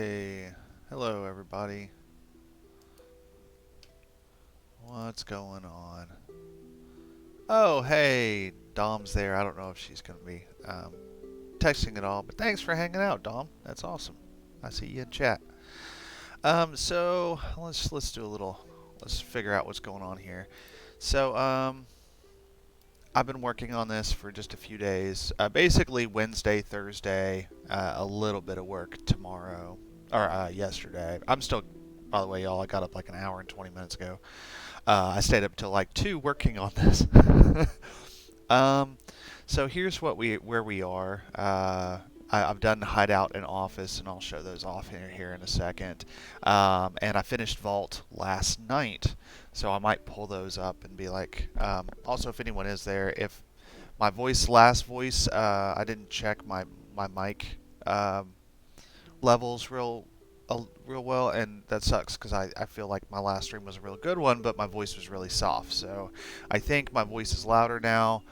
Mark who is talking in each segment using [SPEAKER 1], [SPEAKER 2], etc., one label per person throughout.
[SPEAKER 1] Hey, hello everybody. What's going on? Oh, hey, Dom's there. I don't know if she's going to be texting at all, but thanks for hanging out, Dom. That's awesome. I see you in chat. So let's do a little. Let's figure out what's going on here. So I've been working on this for just a few days. Basically Wednesday, Thursday, a little bit of work tomorrow or yesterday. I'm still. By the way, y'all, I got up like an hour and 20 minutes ago. I stayed up till like 2 working on this. um, so here's where we are. I've done Hideout and Office, and I'll show those off here in a second. And I finished Vault last night, so I might pull those up and be like. Also, if anyone is there, if my last voice, I didn't check my mic levels real well, and that sucks because I feel like my last stream was a real good one, but my voice was really soft. So I think my voice is louder now.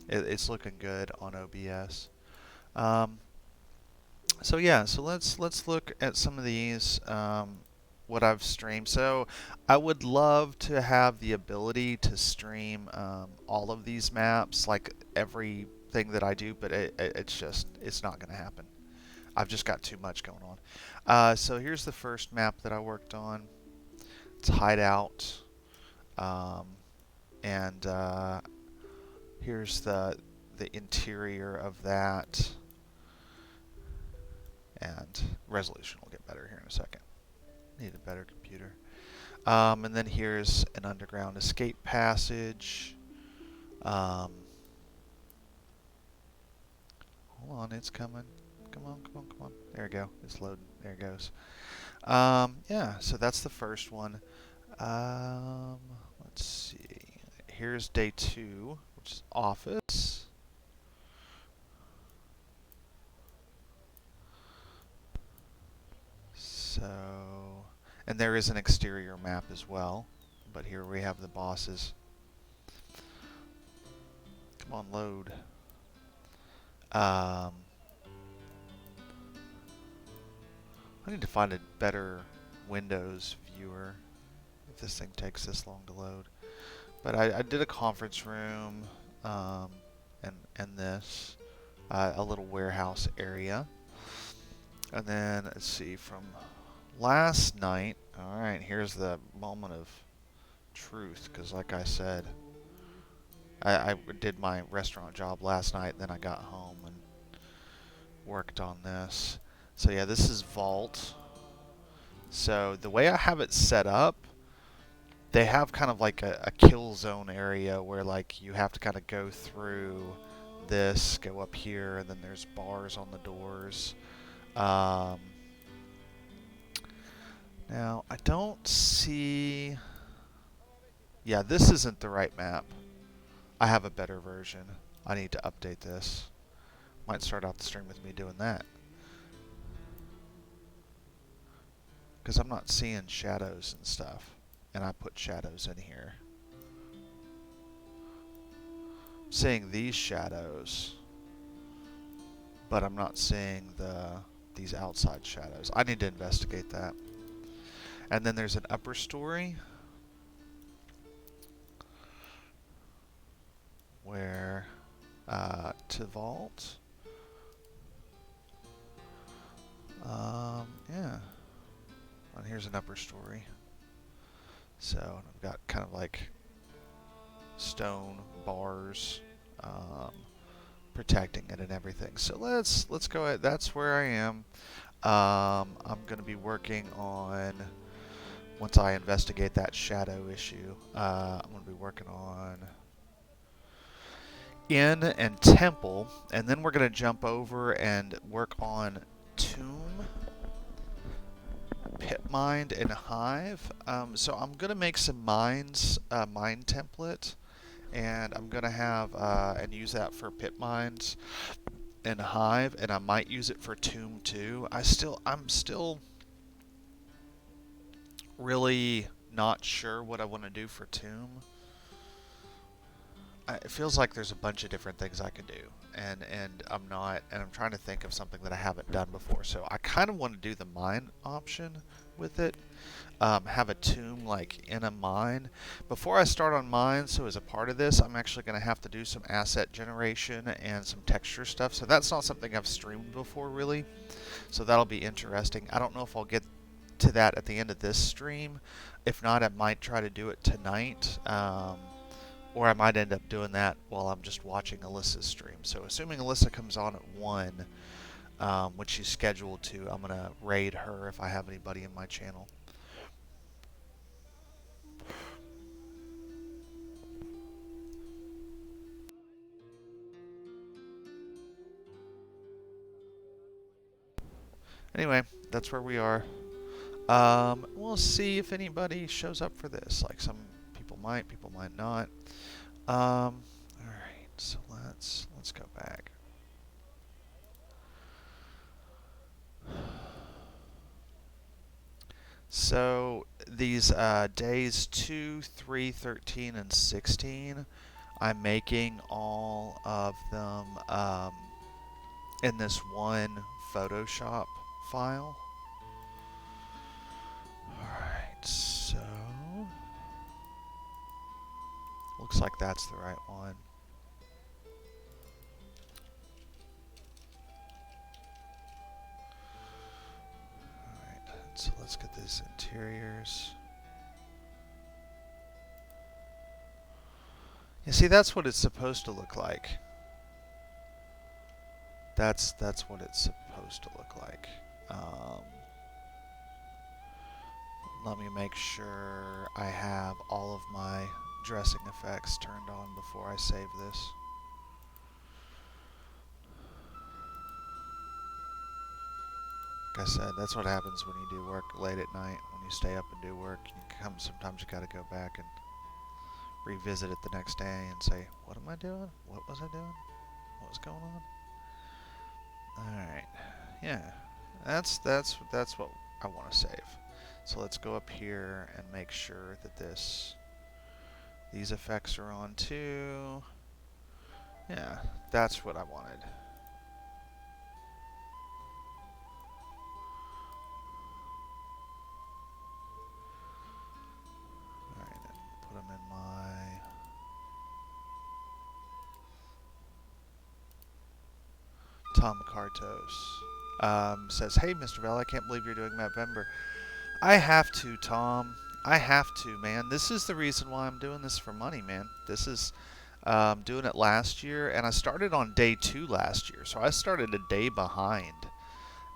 [SPEAKER 1] It's looking good on OBS. Um, so yeah, so let's look at some of these. What I've streamed. So I would love to have the ability to stream all of these maps, like everything that I do, but it's not going to happen. I've just got too much going on. So here's the first map that I worked on. It's Hideout. Um, and here's the interior of that. And resolution will get better here in a second. Need a better computer. And then here's an underground escape passage. Hold on, it's coming. Come on, come on, come on. There we go. It's loading. There it goes. Yeah, so that's the first one. Um, let's see. Here's day 2, which is Office. So, and there is an exterior map as well, but here we have the bosses. Come on, load. I need to find a better Windows viewer if this thing takes this long to load. But I did a conference room and this, a little warehouse area. And then, let's see, from last night, alright, here's the moment of truth, because like I said, I did my restaurant job last night, then I got home and worked on this. So yeah, this is Vault. So the way I have it set up, they have kind of like a kill zone area where like you have to kind of go through this, go up here, and then there's bars on the doors. Now I don't see. Yeah, this isn't the right map. I have a better version. I need to update this. Might start out the stream with me doing that. Because I'm not seeing shadows and stuff. And I put shadows in here. I'm seeing these shadows. But I'm not seeing these outside shadows. I need to investigate that. And then there's an upper story. Where to Vault. Yeah. And here's an upper story. So I've got kind of like stone bars protecting it and everything. So let's go ahead. That's where I am. I'm going to be working on, once I investigate that shadow issue, I'm going to be working on Inn and Temple, and then we're going to jump over and work on Tomb, Pit Mind, and Hive. So I'm going to make some mines, mine template, and I'm going to have, and use that for Pit Mines and Hive, and I might use it for Tomb too. I'm still really not sure what I want to do for Tomb. it feels like there's a bunch of different things I could do, and I'm not, and I'm trying to think of something that I haven't done before. So I kind of want to do the mine option with it. Have a tomb like in a mine. Before I start on mine, so as a part of this, I'm actually going to have to do some asset generation and some texture stuff. So that's not something I've streamed before really. So that'll be interesting. I don't know if I'll get to that at the end of this stream. If not, I might try to do it tonight. Or I might end up doing that while I'm just watching Alyssa's stream. So assuming Alyssa comes on at 1, when she's scheduled to, I'm going to raid her if I have anybody in my channel. Anyway, that's where we are. We'll see if anybody shows up for this. Like some people might not. All right, so let's go back. So these days 2, 3, 13, and 16, I'm making all of them in this one Photoshop file. Alright, so looks like that's the right one. Alright, so let's get these interiors. You see, that's what it's supposed to look like. That's what it's supposed to look like. Let me make sure I have all of my dressing effects turned on before I save this. Like I said, that's what happens when you do work late at night. When you stay up and do work, sometimes you gotta go back and revisit it the next day and say, what am I doing? What was I doing? What was going on? Alright. Yeah. That's what I want to save. So let's go up here and make sure that these effects are on too. Yeah, that's what I wanted. Alright, then put them in my... Tom Cartos says, hey, Mr. Bell, I can't believe you're doing Mapvember. I have to, Tom. I have to, man. This is the reason why I'm doing this for money, man. This is doing it last year, and I started on day 2 last year, so I started a day behind,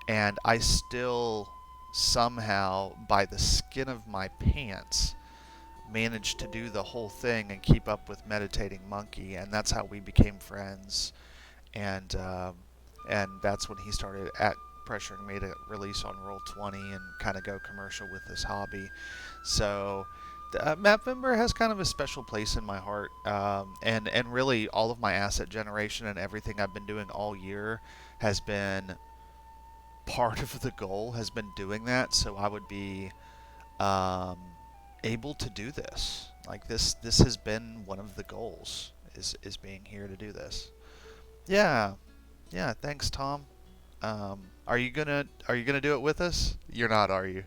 [SPEAKER 1] and I still somehow, by the skin of my pants, managed to do the whole thing and keep up with Meditating Monkey, and that's how we became friends, and that's when he started pressuring me to release on Roll20 and kind of go commercial with this hobby. So Mapvember has kind of a special place in my heart, and really all of my asset generation and everything I've been doing all year has been part of the goal, has been doing that, so I would be able to do this. Like this has been one of the goals, is being here to do this. Yeah, thanks, Tom. Are you gonna do it with us? You're not, are you?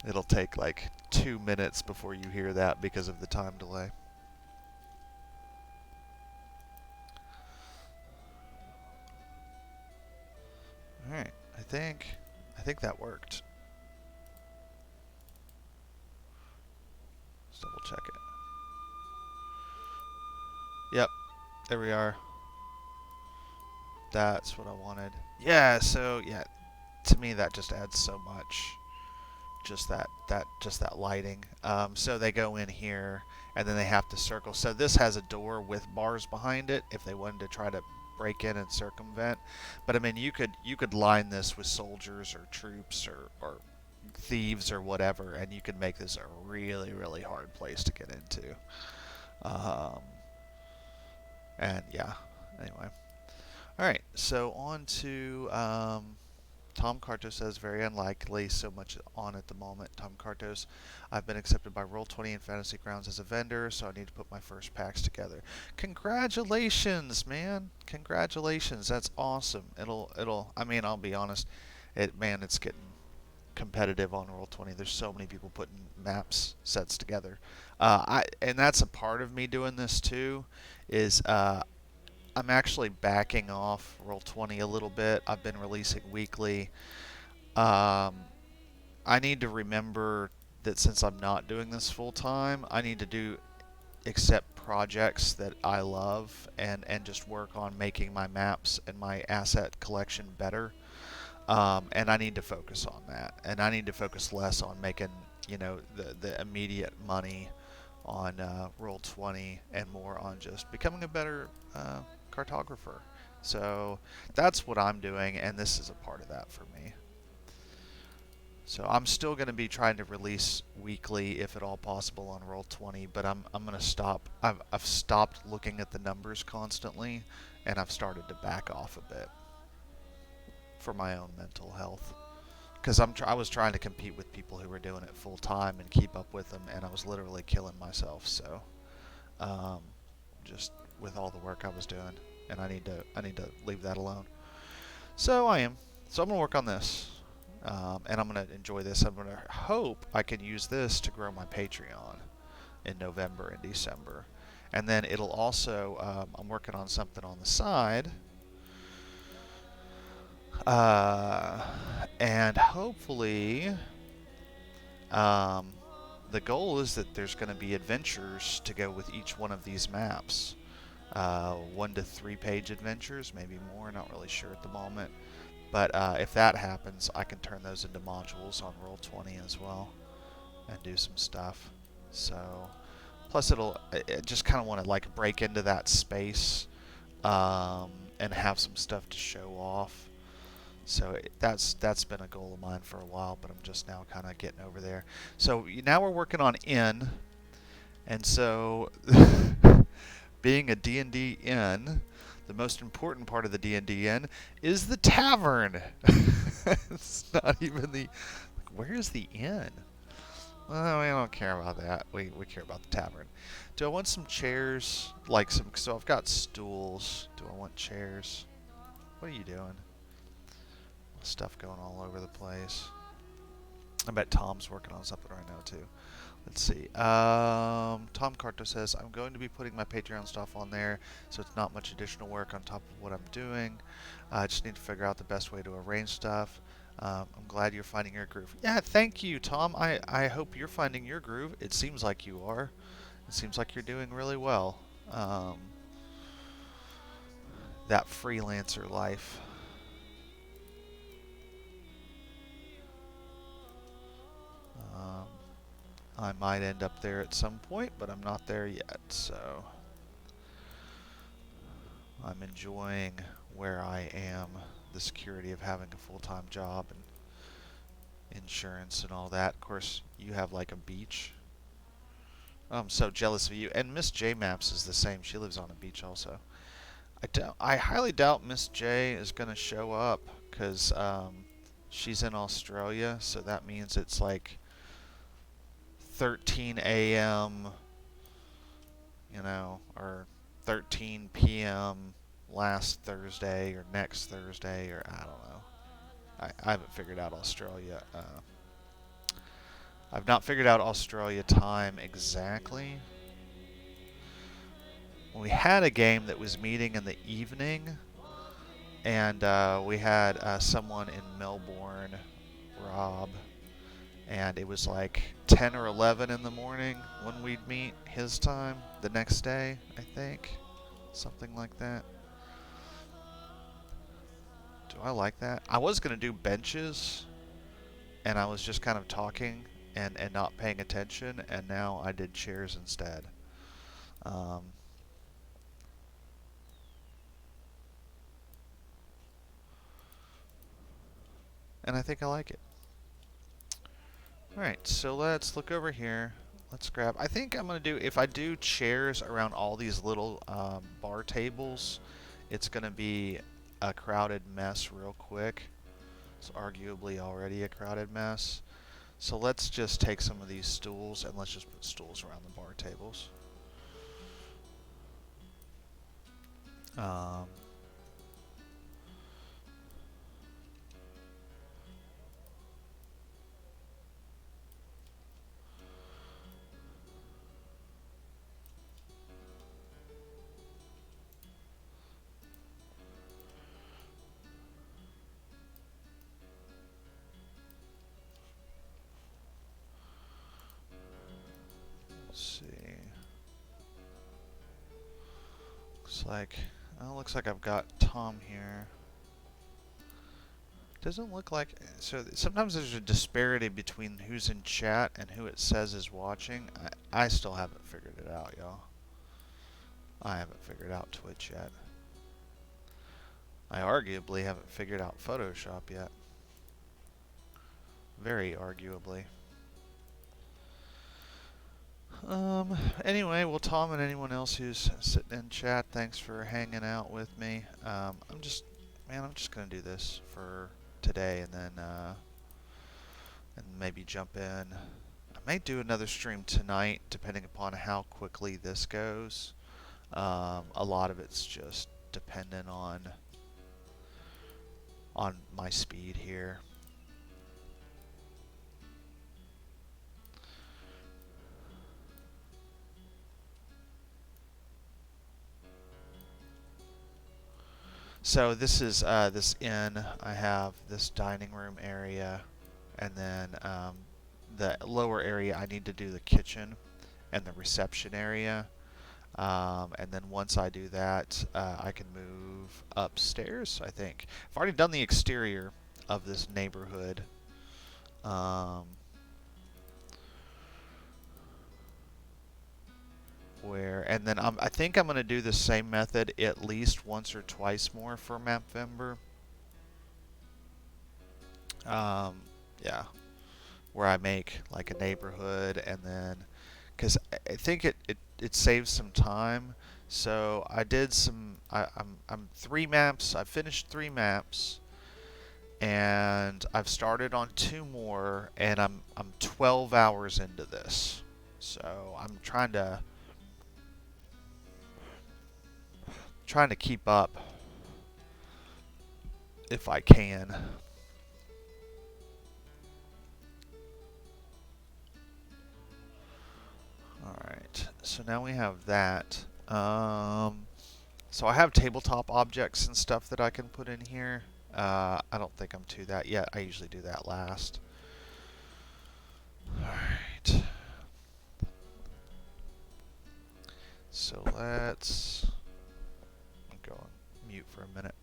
[SPEAKER 1] It'll take like 2 minutes before you hear that because of the time delay. All right, I think that worked. Let's double check it. Yep, there we are. That's what I wanted. Yeah, so yeah, to me that just adds so much. Just that lighting. So they go in here and then they have to circle. So this has a door with bars behind it if they wanted to try to break in and circumvent. But I mean, you could line this with soldiers or troops or thieves or whatever, and you could make this a really hard place to get into. And yeah, anyway. All right, so on to Tom Carto says, very unlikely, so much on at the moment. Tom Cartos, I've been accepted by Roll20 and Fantasy Grounds as a vendor, so I need to put my first packs together. Congratulations, man. Congratulations. That's awesome. I mean, I'll be honest, it's getting competitive on Roll20. There's so many people putting maps sets together. And that's a part of me doing this too, is I'm actually backing off Roll20 a little bit. I've been releasing weekly. Um, I need to remember that since I'm not doing this full time, I need to accept projects that I love and just work on making my maps and my asset collection better. And I need to focus on that. And I need to focus less on making, the immediate money on Roll20 and more on just becoming a better cartographer. So that's what I'm doing, and this is a part of that for me. So I'm still going to be trying to release weekly, if at all possible, on Roll20, but I'm going to stop. I've stopped looking at the numbers constantly, and I've started to back off a bit for my own mental health. Because I was trying to compete with people who were doing it full time and keep up with them, and I was literally killing myself. So, just with all the work I was doing, and I need to leave that alone. So I am. So I'm gonna work on this, and I'm gonna enjoy this. I'm gonna hope I can use this to grow my Patreon in November and December, and then it'll also. I'm working on something on the side. And hopefully, the goal is that there's going to be adventures to go with each one of these maps. 1 to 3 page adventures, maybe more, not really sure at the moment. But if that happens, I can turn those into modules on Roll20 as well and do some stuff. So, plus I just kind of want to like break into that space and have some stuff to show off. So that's been a goal of mine for a while, but I'm just now kind of getting over there. So now we're working on Inn, and so being a D&D Inn, the most important part of the D&D Inn is the tavern. It's not even where's the inn? Well, we don't care about that. We care about the tavern. Do I want some chairs? So I've got stools. Do I want chairs? What are you doing? Stuff going all over the place. I bet Tom's working on something right now too. Let's see. Tom Carto says, I'm going to be putting my Patreon stuff on there, so it's not much additional work on top of what I'm doing. I just need to figure out the best way to arrange stuff. I'm glad you're finding your groove. Yeah, thank you, Tom. I hope you're finding your groove. It seems like you are. It seems like you're doing really well. That freelancer life. I might end up there at some point, but I'm not there yet, so I'm enjoying where I am, the security of having a full-time job and insurance and all that. Of course, you have like a beach. I'm so jealous of you. And Miss J Maps is the same. She lives on a beach also. I highly doubt Miss J is going to show up because she's in Australia, so that means it's like 13 a.m., or 13 p.m. last Thursday or next Thursday, or I don't know. I haven't figured out Australia. I've not figured out Australia time exactly. We had a game that was meeting in the evening, and we had someone in Melbourne, Rob, and it was like 10 or 11 in the morning when we'd meet his time the next day, I think. Something like that. Do I like that? I was going to do benches, and I was just kind of talking and not paying attention, and now I did chairs instead. And I think I like it. Alright, so let's look over here. Let's grab, I think I'm going to do, if I do chairs around all these little bar tables, it's going to be a crowded mess real quick. It's arguably already a crowded mess. So let's just take some of these stools and let's just put stools around the bar tables. Um, let's see. Looks like I've got Tom here. Doesn't look like, so sometimes there's a disparity between who's in chat and who it says is watching. I still haven't figured it out, y'all. I haven't figured out Twitch yet. I arguably haven't figured out Photoshop yet. Very arguably. Anyway, well, Tom and anyone else who's sitting in chat, thanks for hanging out with me. I'm just gonna do this for today, and then maybe jump in. I may do another stream tonight, depending upon how quickly this goes. A lot of it's just dependent on my speed here. So this is this inn. I have this dining room area, and then the lower area I need to do the kitchen and the reception area. And then once I do that, I can move upstairs, I think. I've already done the exterior of this neighborhood. And then I think I'm going to do the same method at least once or twice more for Mapvember. Yeah, where I make like a neighborhood, and then because I think it saves some time. So I did some. I'm 3 maps. I finished 3 maps, and I've started on 2 more, and I'm 12 hours into this. So I'm trying to keep up if I can. Alright, so now we have that. So I have tabletop objects and stuff that I can put in here. I don't think I'm to that yet. I usually do that last. Alright. So let's go on mute for a minute.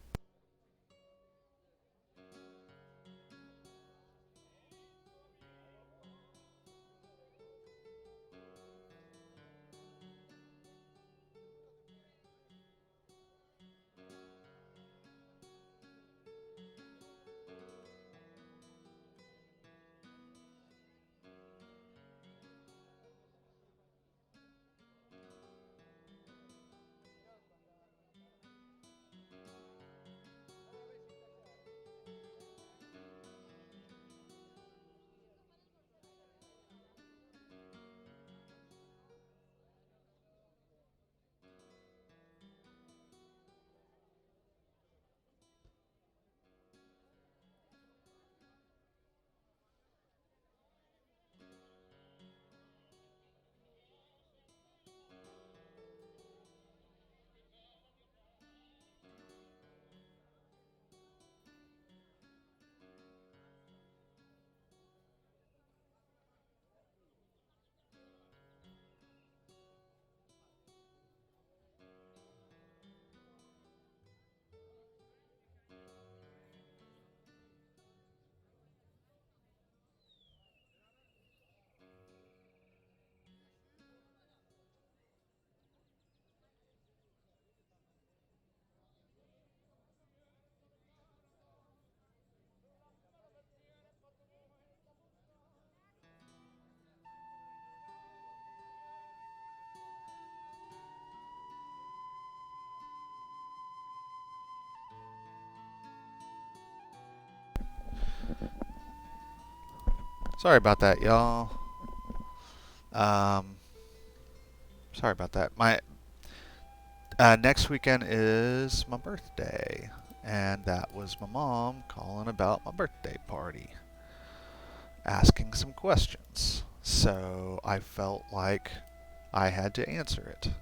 [SPEAKER 1] Sorry about that, y'all. Um, sorry about that. My next weekend is my birthday, and that was my mom calling about my birthday party, asking some questions. So I felt like I had to answer it.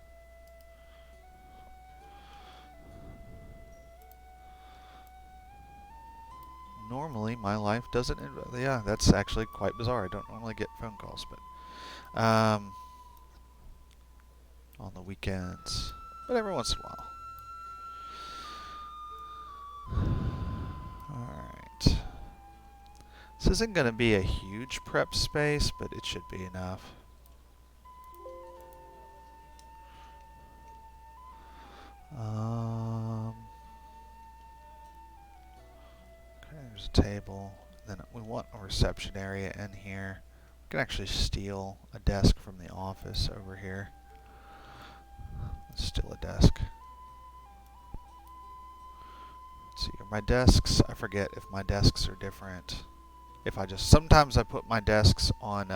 [SPEAKER 1] Normally, my life doesn't. Yeah, that's actually quite bizarre. I don't normally get phone calls, but on the weekends, but every once in a while. Alright. This isn't going to be a huge prep space, but it should be enough. Okay, there's a table. Then we want a reception area in here. We can actually steal a desk from the office over here. Let's steal a desk. Let's see, are my desks, I forget if my desks are different. If I just, sometimes I put my desks on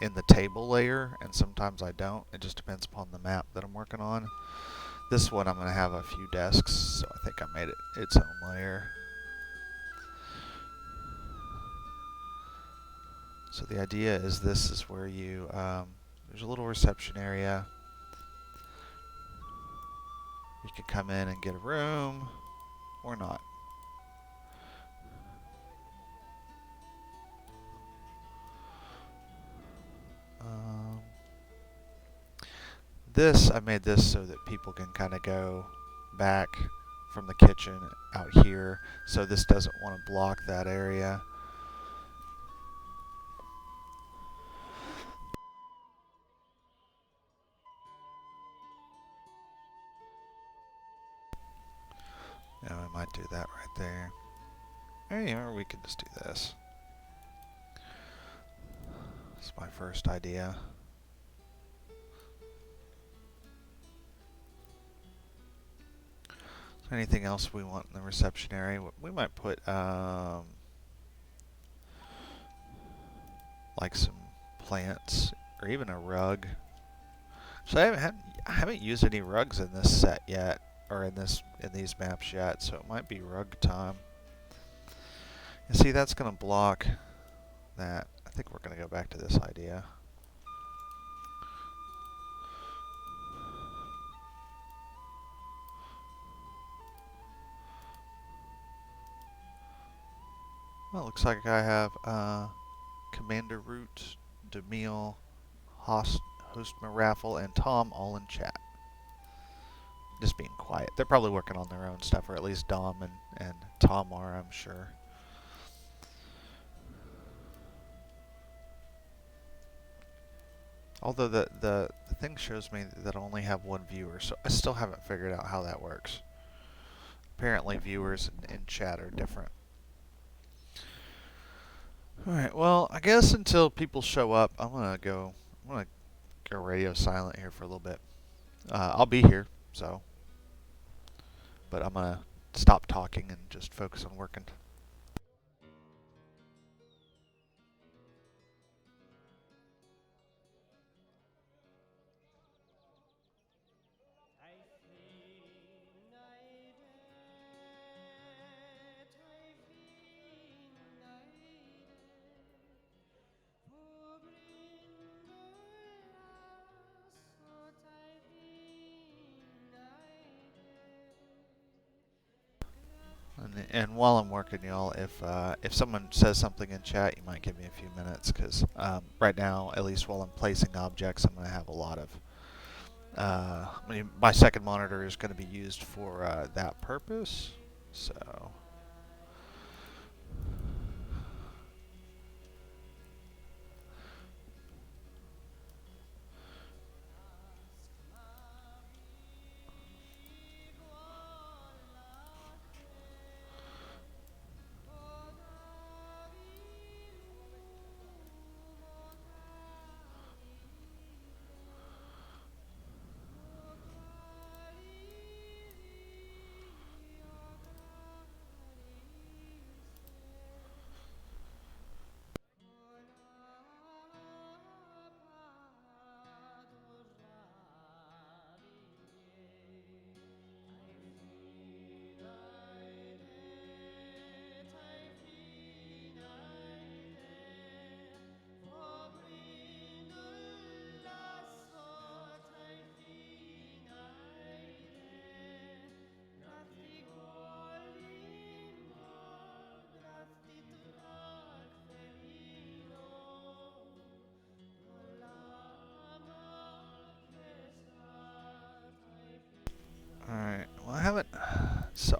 [SPEAKER 1] in the table layer, and sometimes I don't. It just depends upon the map that I'm working on. This one I'm going to have a few desks, so I think I made it its own layer. So the idea is this is where you, there's a little reception area. You can come in and get a room, or not. I made this so that people can kind of go back from the kitchen out here, so this doesn't want to block that area. Yeah, I might do that right there. Or we could just do this. That's my first idea. Is there anything else we want in the reception area? We might put like some plants or even a rug. So I haven't used any rugs in this set yet, or in these maps yet. So it might be rug time. You see, that's going to block that. I think we're going to go back to this idea. Well, it looks like I have Commander Root, Demille, Host Raffle, and Tom all in chat. Just being quiet. They're probably working on their own stuff, or at least Dom and Tom are, I'm sure. Although the thing shows me that I only have one viewer, so I still haven't figured out how that works. Apparently viewers in chat are different. Alright, well, I guess until people show up, I'm gonna go radio silent here for a little bit. I'll be here, so, but I'm gonna stop talking and just focus on working. And while I'm working, y'all, if someone says something in chat, you might give me a few minutes, because right now, at least while I'm placing objects, I'm going to have a lot of... my second monitor is going to be used for that purpose, so...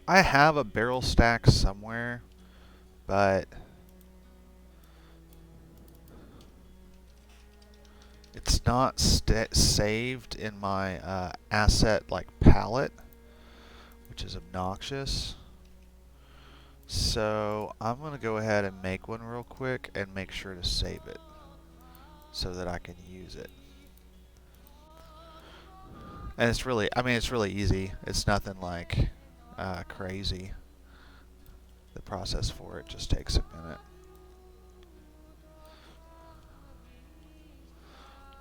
[SPEAKER 1] I have a barrel stack somewhere, but it's not saved in my asset like palette, which is obnoxious. So I'm going to go ahead and make one real quick and make sure to save it so that I can use it. And it's really, I mean, it's really easy. It's nothing like crazy. The process for it just takes a minute.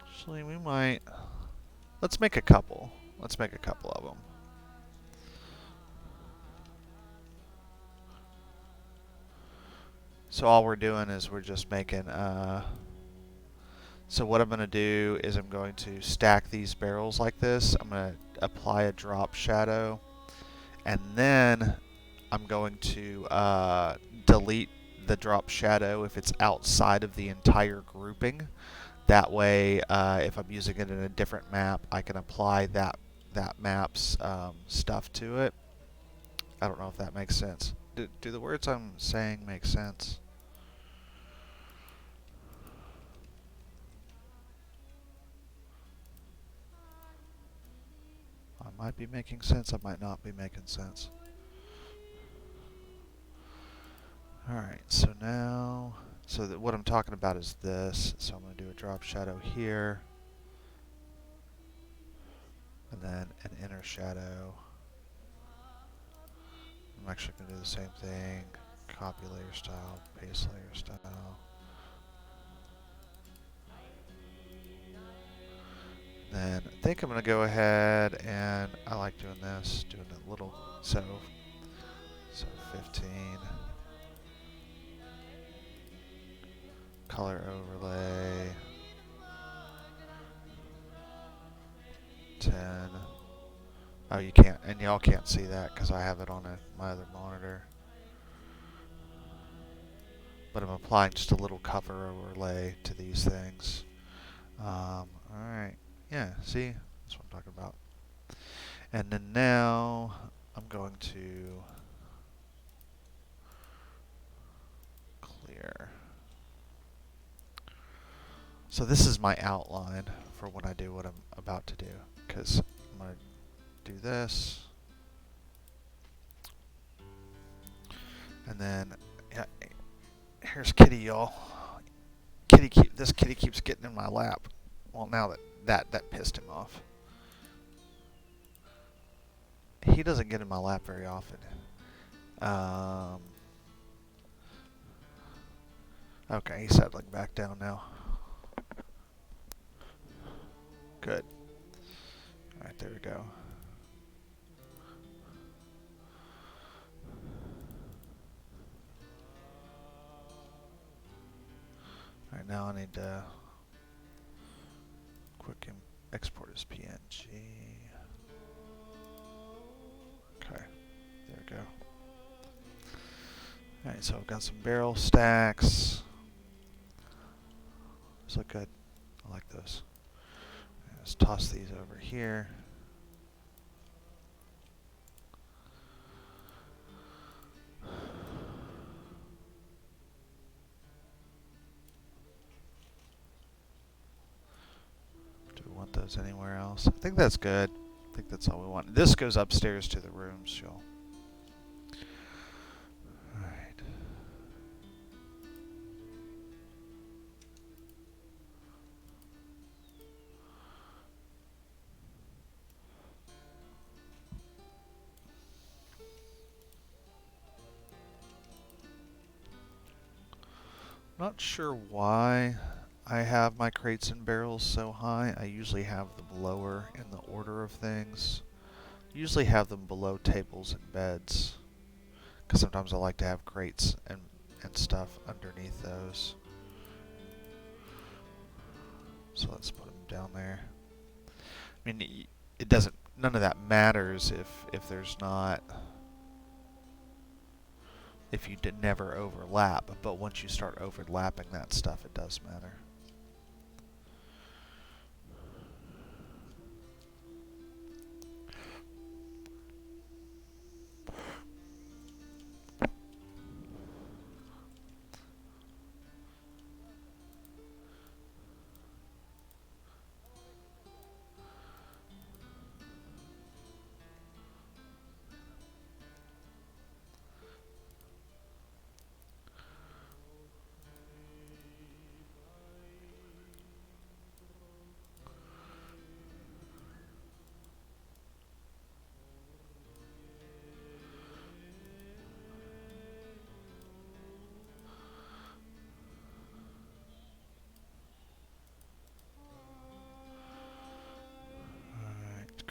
[SPEAKER 1] Actually, we might, let's make a couple. Let's make a couple of them. So all we're doing is we're just making, so what I'm going to do is I'm going to stack these barrels like this. I'm going to apply a drop shadow, and then I'm going to delete the drop shadow if it's outside of the entire grouping. That way, if I'm using it in a different map, I can apply that map's stuff to it. I don't know if that makes sense. Do the words I'm saying make sense? I might be making sense, I might not be making sense. Alright, so now, so that what I'm talking about is this. So I'm going to do a drop shadow here, and then an inner shadow. I'm actually going to do the same thing. Copy layer style, paste layer style. Then I think I'm going to go ahead and I like doing this, doing a little, so 15. Color overlay. 10. Oh, you can't, and y'all can't see that because I have it on my other monitor. But I'm applying just a little cover overlay to these things. Alright, yeah, see? That's what I'm talking about. And then now I'm going to clear. So this is my outline for when I do what I'm about to do, because I'm going to do this. And then, yeah, here's Kitty, y'all. This kitty keeps getting in my lap. Well, now that pissed him off. He doesn't get in my lap very often. Okay, he's settling back down now. Good. Alright, there we go. Alright, now I need to quick export as PNG. Okay, there we go. Alright, so I've got some barrel stacks. Those look good. I like those. Let's toss these over here. Do we want those anywhere else? I think that's good. I think that's all we want. This goes upstairs to the rooms, y'all. Alright. Not sure why I have my crates and barrels so high. I usually have them lower in the order of things. Usually have them below tables and beds, because sometimes I like to have crates and stuff underneath those. So let's put them down there. I mean, it doesn't, none of that matters if there's not, if you did never overlap, but once you start overlapping that stuff, it does matter.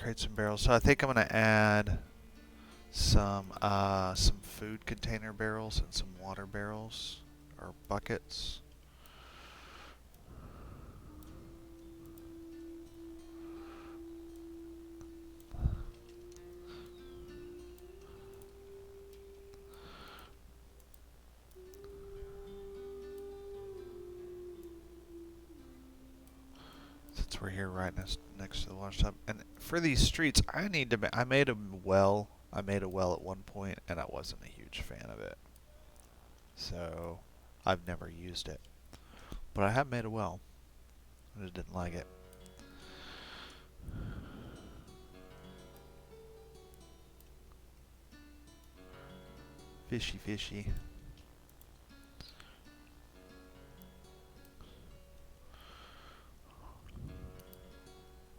[SPEAKER 1] crates and barrels. So I think I'm gonna add some food container barrels and some water barrels or buckets. Since we're here right next to the wash tub, and for these streets, I made a well. I made a well at one point, and I wasn't a huge fan of it. So I've never used it, but I have made a well. I just didn't like it. Fishy, fishy.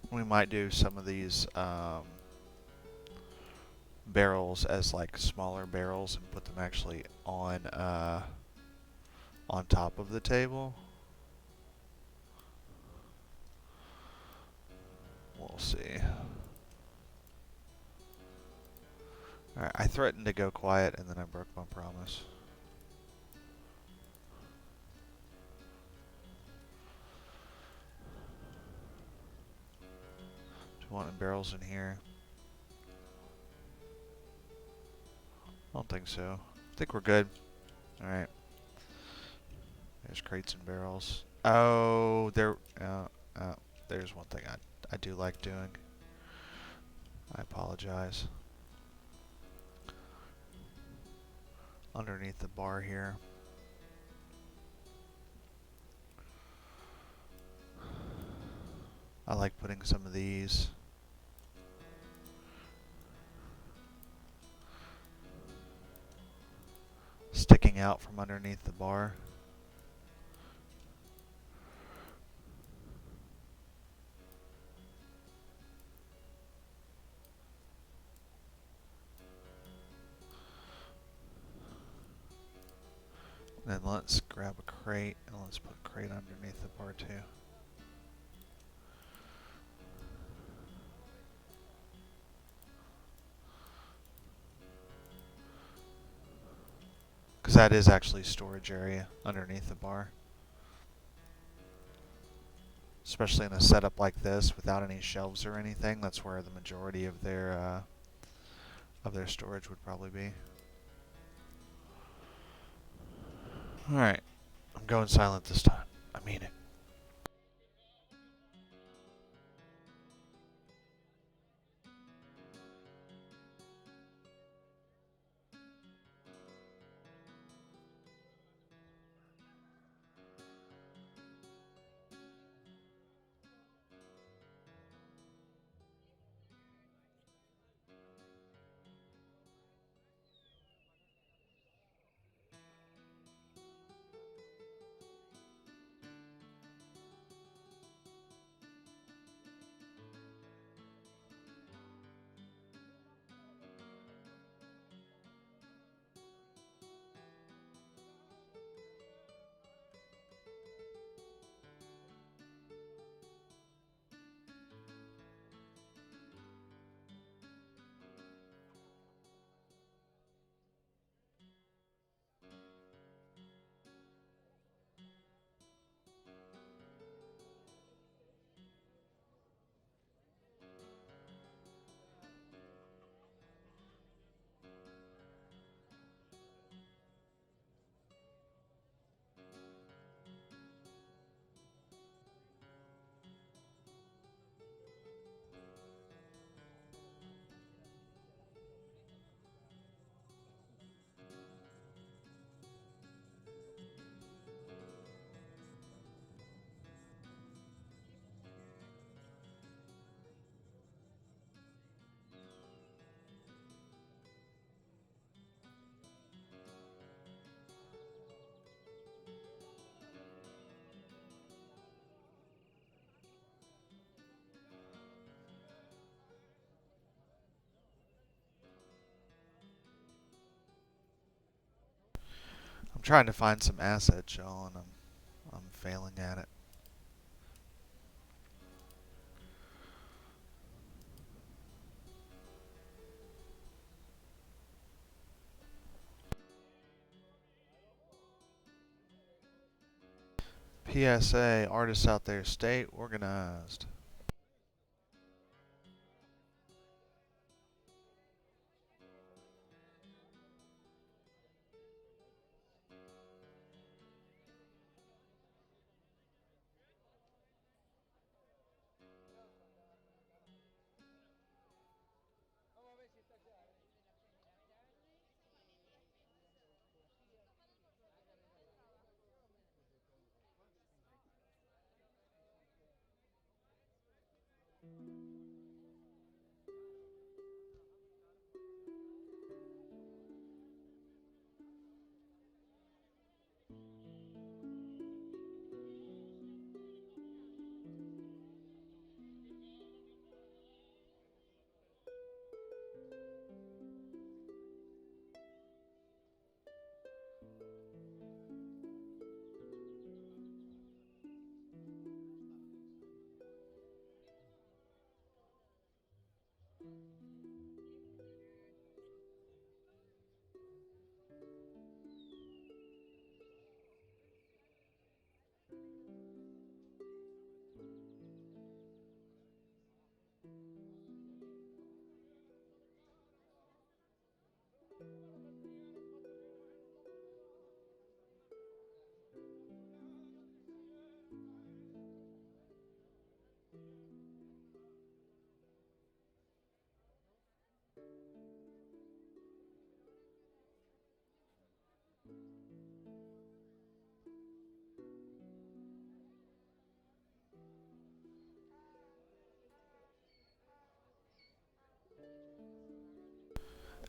[SPEAKER 1] We might do some of these barrels as like smaller barrels and put them actually on top of the table. We'll see. Alright, I threatened to go quiet and then I broke my promise. Do you want barrels in here? I don't think so. I think we're good. Alright. There's crates and barrels. Oh, there's one thing I do like doing. I apologize. Underneath the bar here. I like putting some of these. Sticking out from underneath the bar. Then let's grab a crate and let's put a crate underneath the bar too. Because that is actually storage area underneath the bar. Especially in a setup like this without any shelves or anything, that's where the majority of their storage would probably be. Alright, I'm going silent this time. I mean it. I'm trying to find some assets, y'all, and I'm failing at it. PSA, artists out there, stay organized.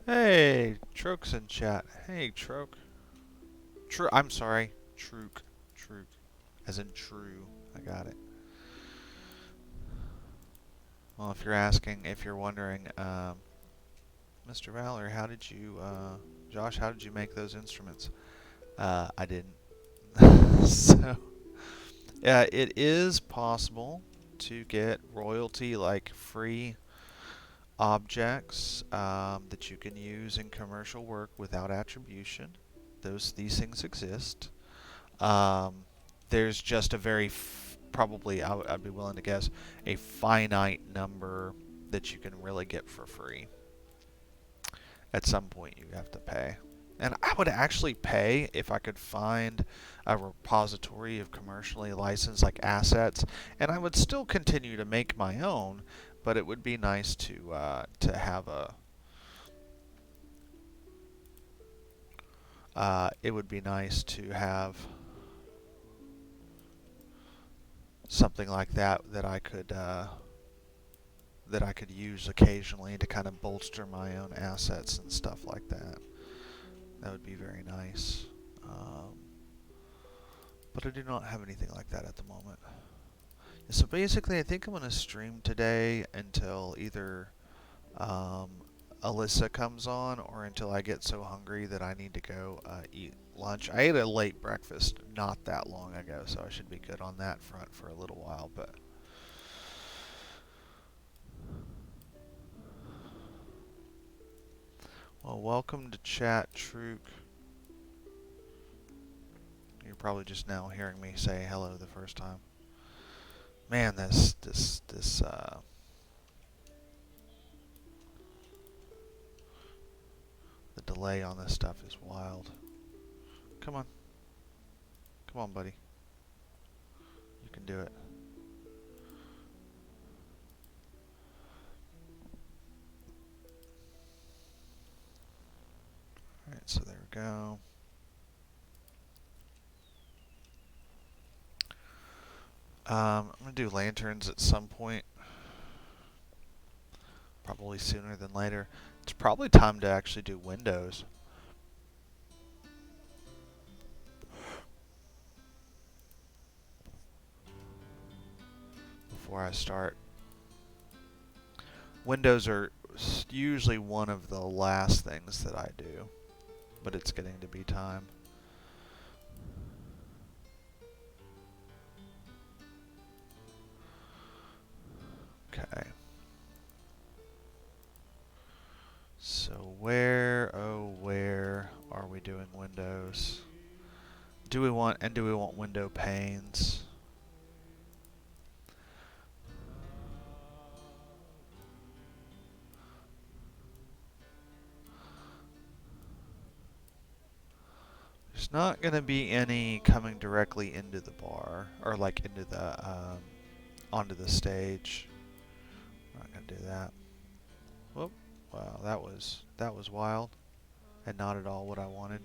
[SPEAKER 1] Hey, Troke's in chat. Hey, Troke. I'm sorry. Trook. Trook. As in true. I got it. Well, if you're asking, if you're wondering, Mr. Valor, how did you, Josh, how did you make those instruments? I didn't. So, yeah, it is possible to get royalty, like free objects that you can use in commercial work without attribution. These things exist. Um, there's just a very probably I'd be willing to guess a finite number that you can really get for free. At some point, you have to pay. And I would actually pay if I could find a repository of commercially licensed like assets, and I would still continue to make my own. But it would be nice to have a. It would be nice to have something like that I could use occasionally to kind of bolster my own assets and stuff like that. That would be very nice. But I do not have anything like that at the moment. So basically, I think I'm going to stream today until either Alyssa comes on or until I get so hungry that I need to go eat lunch. I ate a late breakfast not that long ago, so I should be good on that front for a little while. But well, welcome to chat, Trook. You're probably just now hearing me say hello the first time. Man, the delay on this stuff is wild. Come on. Come on, buddy. You can do it. Alright, so there we go. I'm going to do lanterns at some point. Probably sooner than later. It's probably time to actually do windows. Before I start. Windows are usually one of the last things that I do. But it's getting to be time. Okay. So where, oh where are we doing windows? Do we want window panes? There's not going to be any coming directly into the bar, or like into the, onto the stage. We're not going to do that. Whoop. Wow, that was wild, and not at all what I wanted.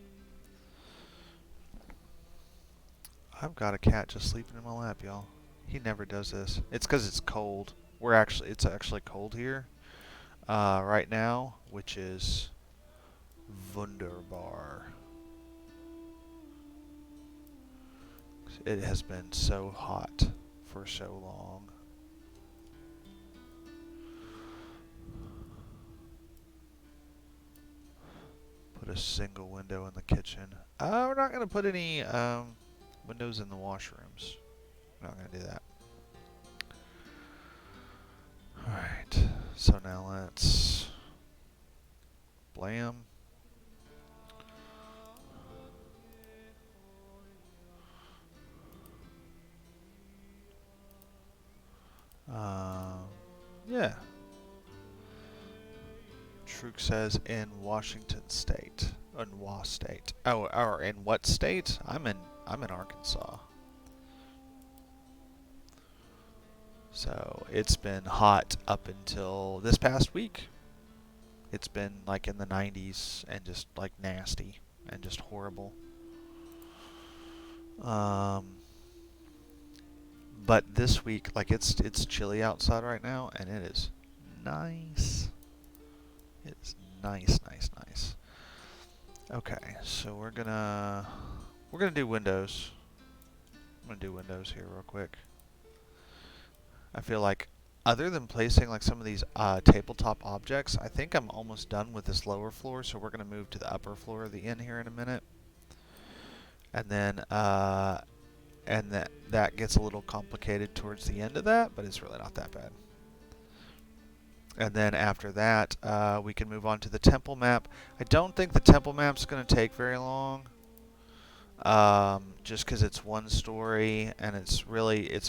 [SPEAKER 1] I've got a cat just sleeping in my lap, y'all. He never does this. It's because it's cold. It's actually cold here, right now, which is wunderbar. It has been so hot for so long. Put a single window in the kitchen. We're not going to put any windows in the washrooms. We're not going to do that. Alright, so now let's blam. Yeah. Truk says in Washington State. In Was State. Oh, or in what state? I'm in Arkansas. So it's been hot up until this past week. It's been like in the 90s and just like nasty and just horrible. But this week, like it's chilly outside right now, and it is nice. It is nice, nice, nice. Okay, so we're gonna do windows. I'm gonna do windows here real quick. I feel like, other than placing like some of these tabletop objects, I think I'm almost done with this lower floor. So we're gonna move to the upper floor of the inn here in a minute, and then that gets a little complicated towards the end of that, but it's really not that bad. And then after that, we can move on to the temple map. I don't think the temple map's going to take very long, just because it's one story, and it's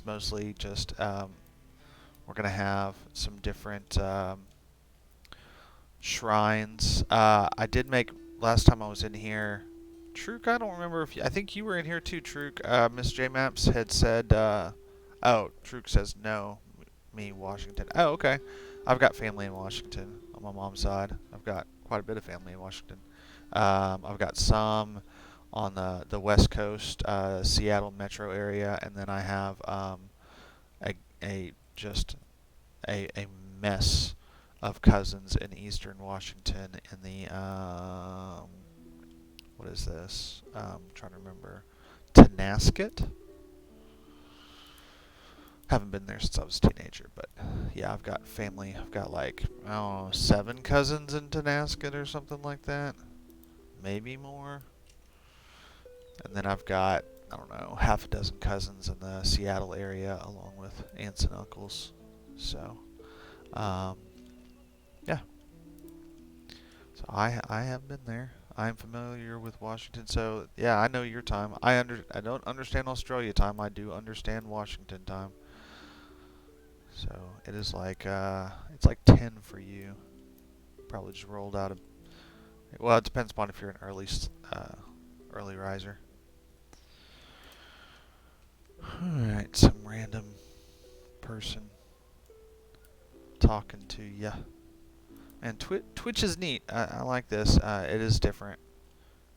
[SPEAKER 1] mostly just, we're going to have some different shrines. I did make, last time I was in here, Truk, I don't remember if I think you were in here too, Truk. Miss J Maps had said, oh, Truk says no, me, Washington. Oh, okay. I've got family in Washington on my mom's side. I've got quite a bit of family in Washington. I've got some on the West Coast, Seattle metro area, and then I have just a mess of cousins in Eastern Washington in the what is this? I'm trying to remember. Tenasket? Haven't been there since I was a teenager, but yeah, I've got family. I've got like, I don't know, 7 cousins in Tenasket or something like that. Maybe more. And then I've got, I don't know, half a dozen cousins in the Seattle area, along with aunts and uncles. So, yeah. So I have been there. I'm familiar with Washington, so yeah, I know your time. I don't understand Australia time. I do understand Washington time. So it is like it's like 10 for you. Probably just rolled out of. Well, it depends upon if you're an early riser. All right, some random person talking to ya. And Twitch is neat. I like this. It is different.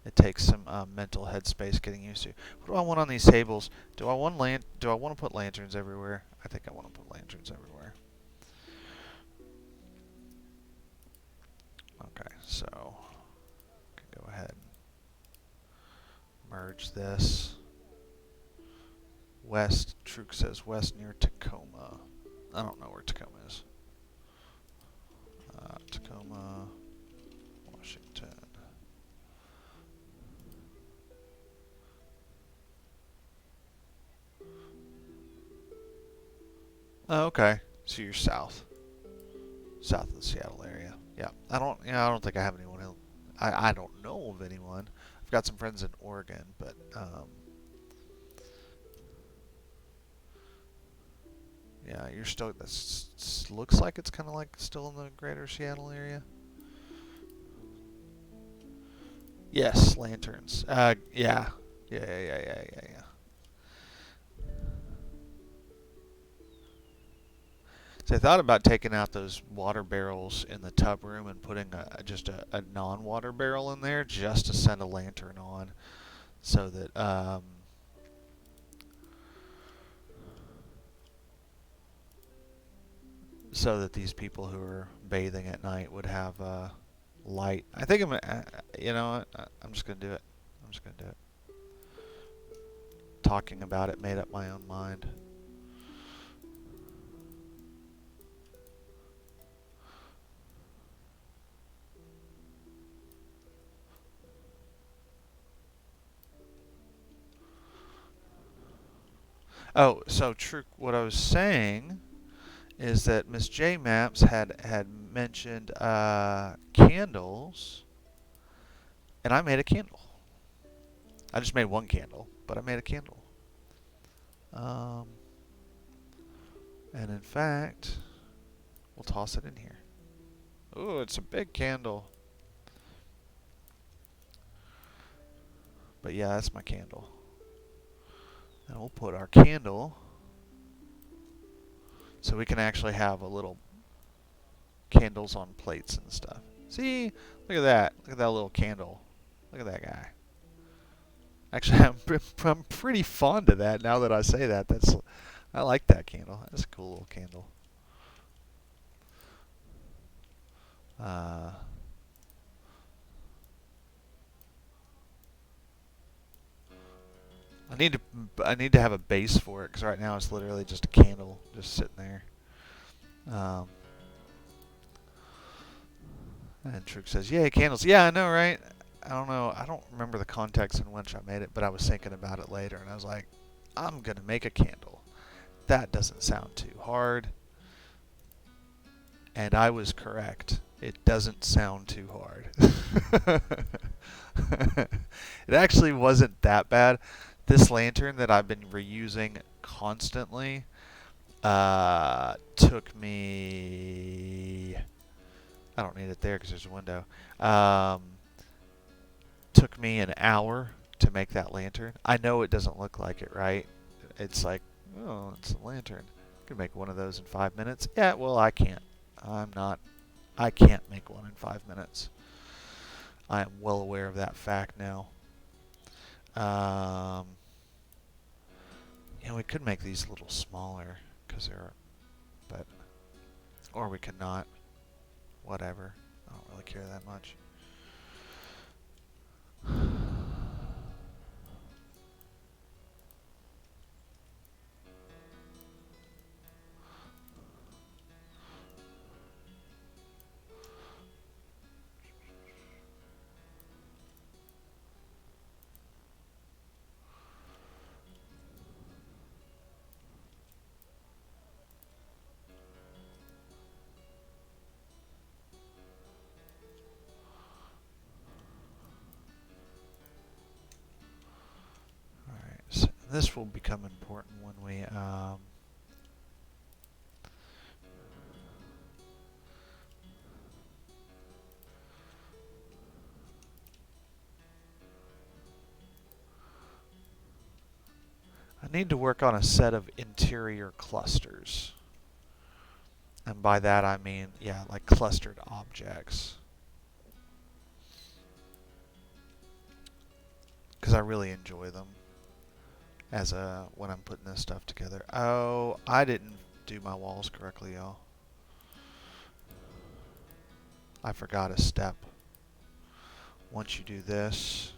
[SPEAKER 1] It takes some mental headspace getting used to. What do I want on these tables? Do I want to put lanterns everywhere? I think I want to put lanterns everywhere. Okay, so can go ahead and merge this. West, Truk says west near Tacoma. I don't know where Tacoma is. Tacoma, Washington. Oh, okay. So you're south of the Seattle area. Yeah. I don't think I have anyone else. I don't know of anyone. I've got some friends in Oregon, but Yeah, you're still. That looks like it's kind of like still in the greater Seattle area. Yes, lanterns. Yeah. Yeah. So I thought about taking out those water barrels in the tub room and putting just a non-water barrel in there just to send a lantern on, so that these people who are bathing at night would have light. I think you know, I'm just gonna do it. I'm just gonna do it. Talking about it made up my own mind. Oh, so true. What I was saying is that Miss J Maps had mentioned candles, and I made a candle. I just made one candle, but I made a candle. Um, and in fact, we'll toss it in here. Ooh, it's a big candle. But yeah, that's my candle. And we'll put our candle so we can actually have a little candles on plates and stuff. See, look at that. Look at that little candle. Look at that guy. Actually, I'm pretty fond of that now that I say that. I like that candle. That's a cool little candle. Uh, I need to have a base for it because right now it's literally just a candle just sitting there. Um, and Truk says, "Yay, candles!" Yeah, I know, right? I don't know. I don't remember the context in which I made it, but I was thinking about it later, and I was like, "I'm gonna make a candle. That doesn't sound too hard." And I was correct. It doesn't sound too hard. It actually wasn't that bad. This lantern that I've been reusing constantly took me. I don't need it there because there's a window. Um, Took me an hour to make that lantern. I know it doesn't look like it, right? It's like, oh, it's a lantern. I can make one of those in 5 minutes. Yeah, well, I can't. I'm not. I can't make one in 5 minutes. I am well aware of that fact now. Um, we could make these a little smaller because they're, but, or we could not. Whatever. I don't really care that much. Alright, so this will become important when we I need to work on a set of interior clusters. And by that I mean, yeah, like clustered objects. Because I really enjoy them as when I'm putting this stuff together. Oh, I didn't do my walls correctly, y'all. I forgot a step. Once you do this,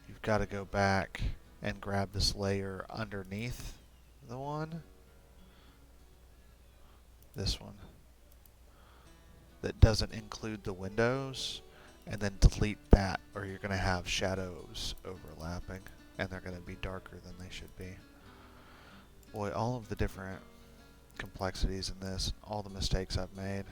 [SPEAKER 1] you've got to go back and grab this layer underneath the one. This one. That doesn't include the windows. And then delete that or you're going to have shadows overlapping. And they're going to be darker than they should be. Boy, all of the different complexities in this, all the mistakes I've made.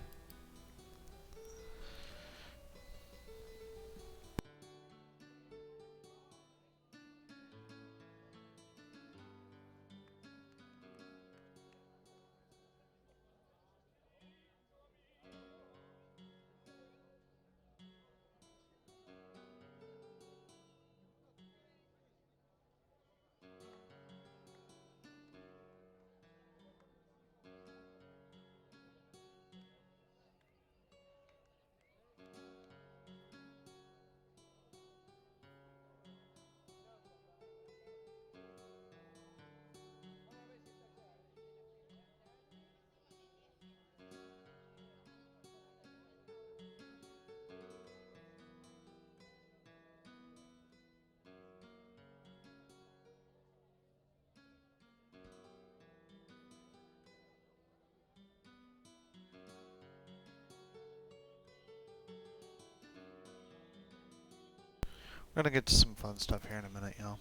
[SPEAKER 1] We're gonna get to some fun stuff here in a minute, y'all.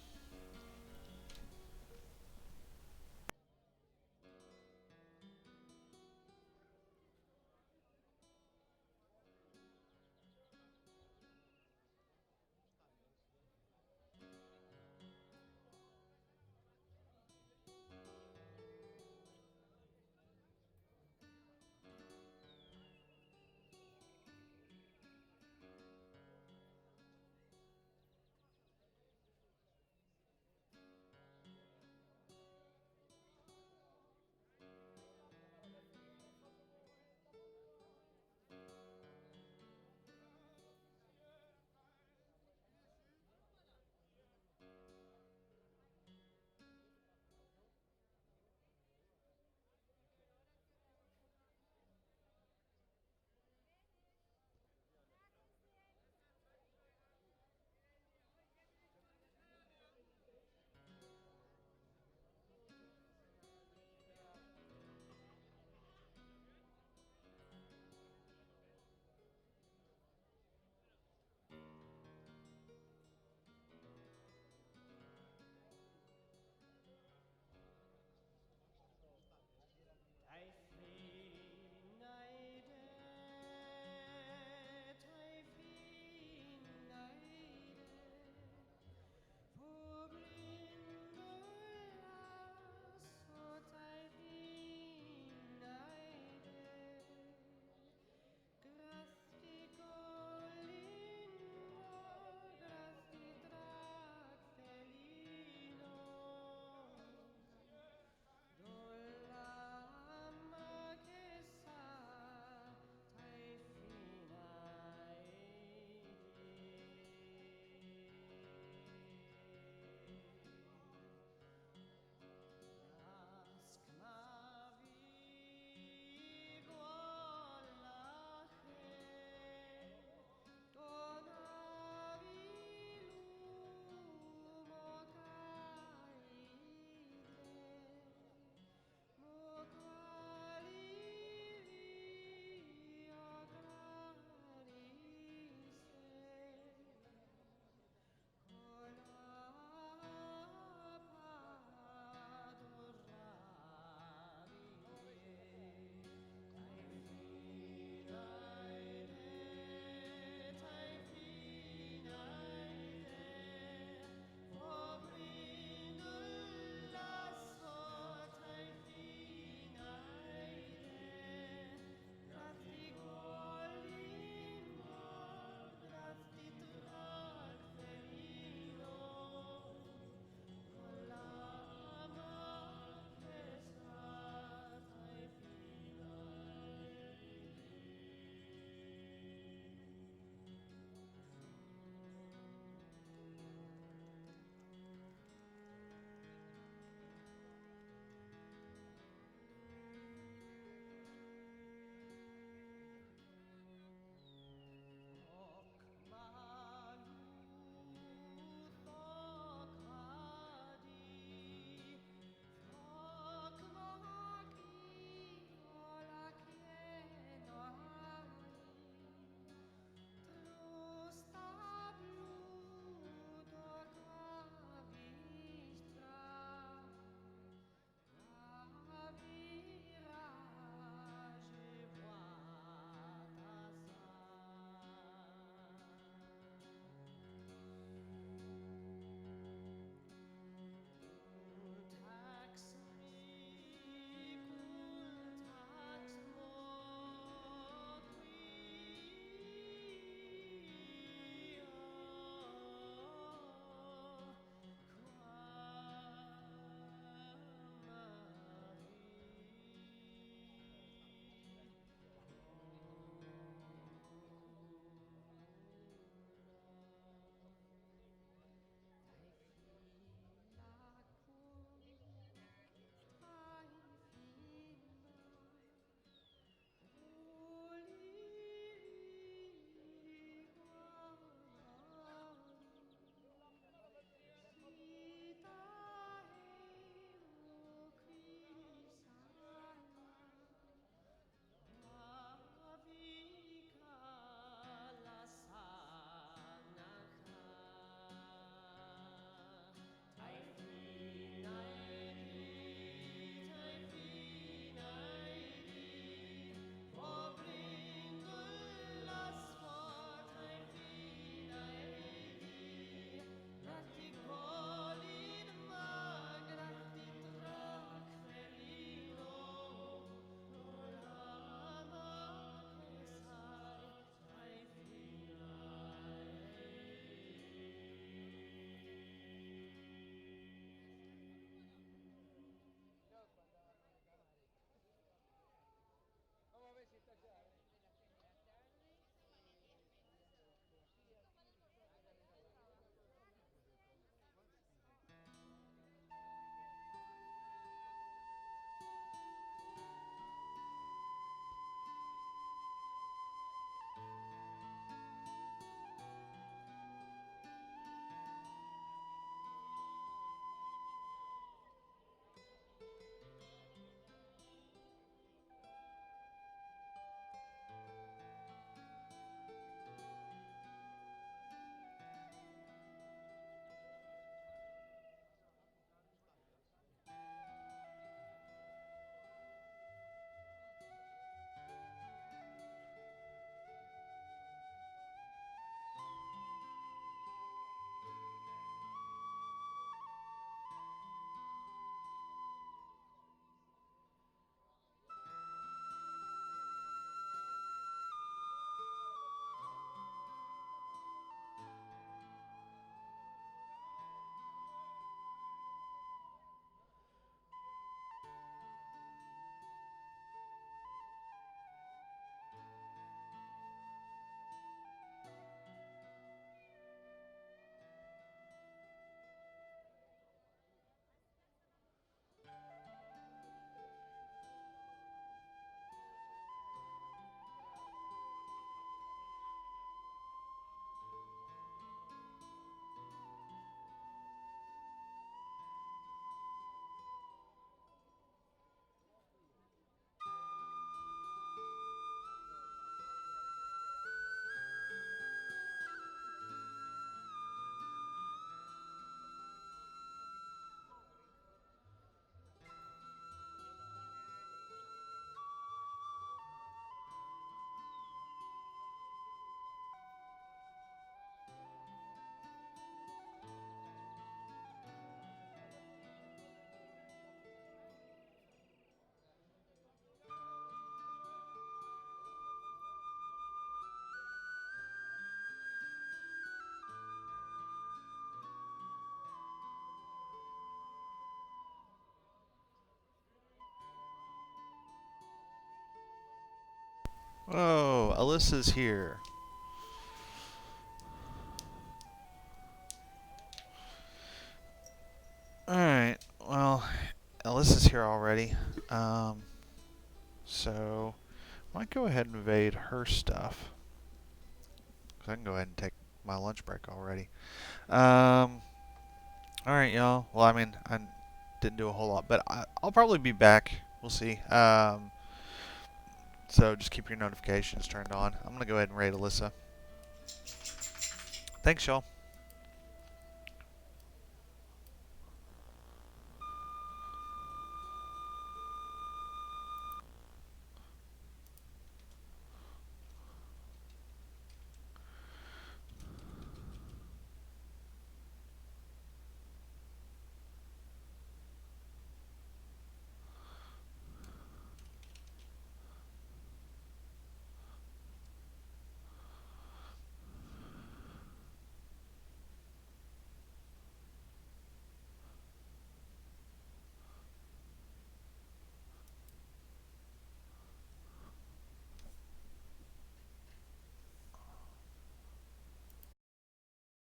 [SPEAKER 1] Oh, Alyssa's here. Alright, well, Alyssa's here already. Um, so, I might go ahead and invade her stuff. Because I can go ahead and take my lunch break already. Alright, y'all. Well, I mean, I didn't do a whole lot, but I'll probably be back. We'll see. So just keep your notifications turned on. I'm going to go ahead and raid Alyssa. Thanks, y'all.